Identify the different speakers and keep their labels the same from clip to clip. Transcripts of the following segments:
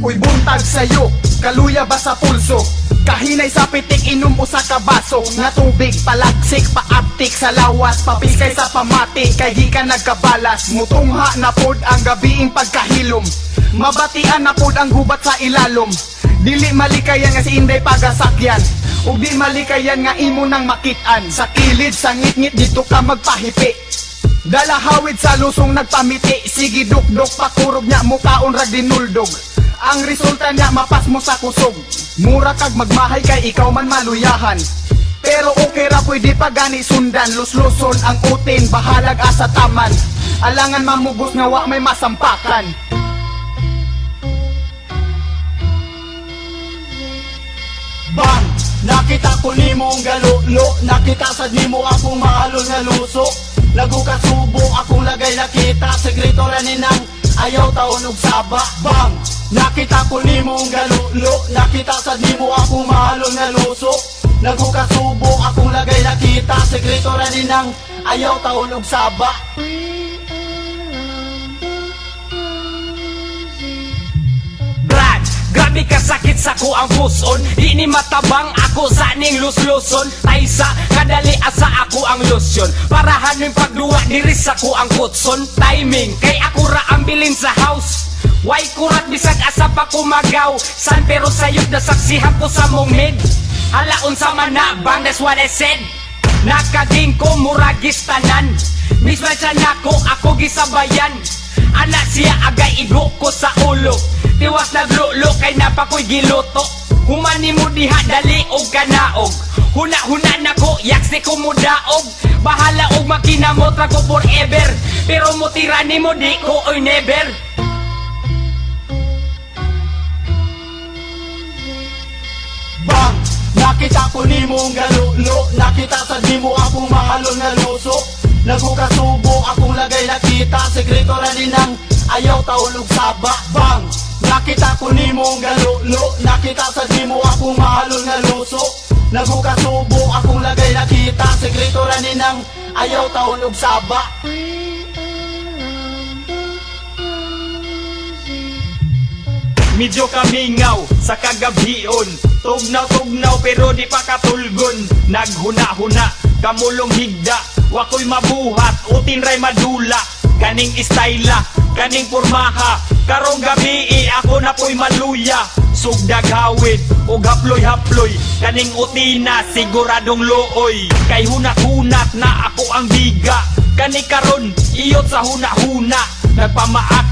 Speaker 1: Uy buntag sayo, kaluya ba sa pulso? Kahinay sa pitik, inom usa ka baso nga tubig, palagsik, paaptik sa lawas, papil kay sa pamati, kay di ka nagkabalas. Mutungha na pod ang gabiing pagkahilom, mabatian na pod ang gubat sa ilalom. Dili malikayan nga si Inday pagasakyan, ug di malikayan nga imo nang makitaan. Sa kilid, sa ngit-ngit, dito ka magpahipi, dalahawid sa lusong nagpamiti. Sige dukdok, pakurog niya, mukaon rag dinuldog. Ang resulta niya, mapas mo sa kusog. Mura kag magmahay kay ikaw man maluyahan. Pero okay ra, pwede pa gani sundan. Lusluson ang utin, bahalag asa taman. Alangan mamugos nga wa may masampakan.
Speaker 2: Bang! Nakita ko nimo ang galulo, nakita sad nimo akong mahalol nga luso. Nagukasubo akong lagay nakita, sekreto ra ninang ayaw taon og saba. Bang! Nakita ko nimo ang galulo, nakita sad nimo akong mahalol nga luso. Nagukasubo akong lagay nakita, sekreto ra ninang ayaw taon og saba.
Speaker 3: Grabe kasakit sa ko ang puson, di ni matabang ako sa ning lusluson. Taysa, kadali asa ako ang lusyon, para hanin pagduwa diri sa ko ang kutson. Timing, kay ako ra ang bilin sa house, way kurat bisag asa pa kumagaw. San pero sayod na saksihan ko sa mong head. Halaon sa manabang, that's what I said. Nakaging ko muragis tanan, misman siya nako ako gisabayan. Anak siya agay igo ko sa ulo, tiwas naglulo kay napakoy giluto. Humani mo diha dali og kanaog, huna-huna na ko yaksi ko mo daog. Bahala og makinamot ra ko forever, pero mo tirani mo di ko oy never.
Speaker 2: Bang! Nakita ko nimo ang galulo, nakita sa nimo akong mahalol nga luso. Nagukasubo akong lagay nakita, sekreto ra ninang ayaw taon og saba. Bang! Nakita ko nimo ang galulo, nakita sa nimo akong mahalol nga luso. Nagukasubo akong lagay nakita, sekreto ra ninang ayaw taon og saba.
Speaker 3: Medyo kamingaw sa kagabion, tugnaw-tugnaw pero di pa katulgon. Naghuna-huna, kamulong higda, wakoy mabuhat, utin ray madula. Kaning istayla, kaning pormaha, karong gabi ako na po'y maluya. Sugdag hawid, o haploy-haploy, kaning utina, siguradong looy. Kay hunat-hunat na ako ang biga, kani karon, iyot sa huna-huna. Nagpamaak,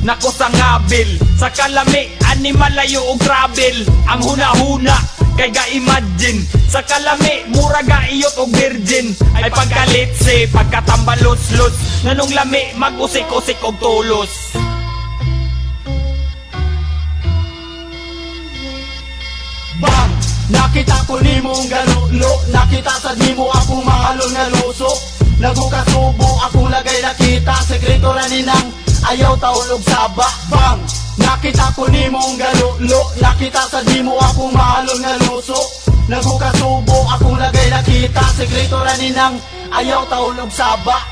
Speaker 3: nako sa ngabil, sa kalami, animalayo og travel. Ang huna-huna, kay ga-imagine, sa kalami, mura ga-iyot og virgin. Ay pagkalitse, pagkatambalos-los, nanong lami, mag-usik-usik og tulos.
Speaker 2: Bang! Nakita ko nimo ang galulo, nakita sa nimo akong mahalol nga luso. Nagukasubo akong lagay nakita, sekreto ra ninang ayaw taon og saba. Bang! Nakita ko nimo ang galulo, nakita sa nimo akong mahalol nga luso. Nagukasubo akong lagay nakita, sekreto ra ninang ayaw taon og saba.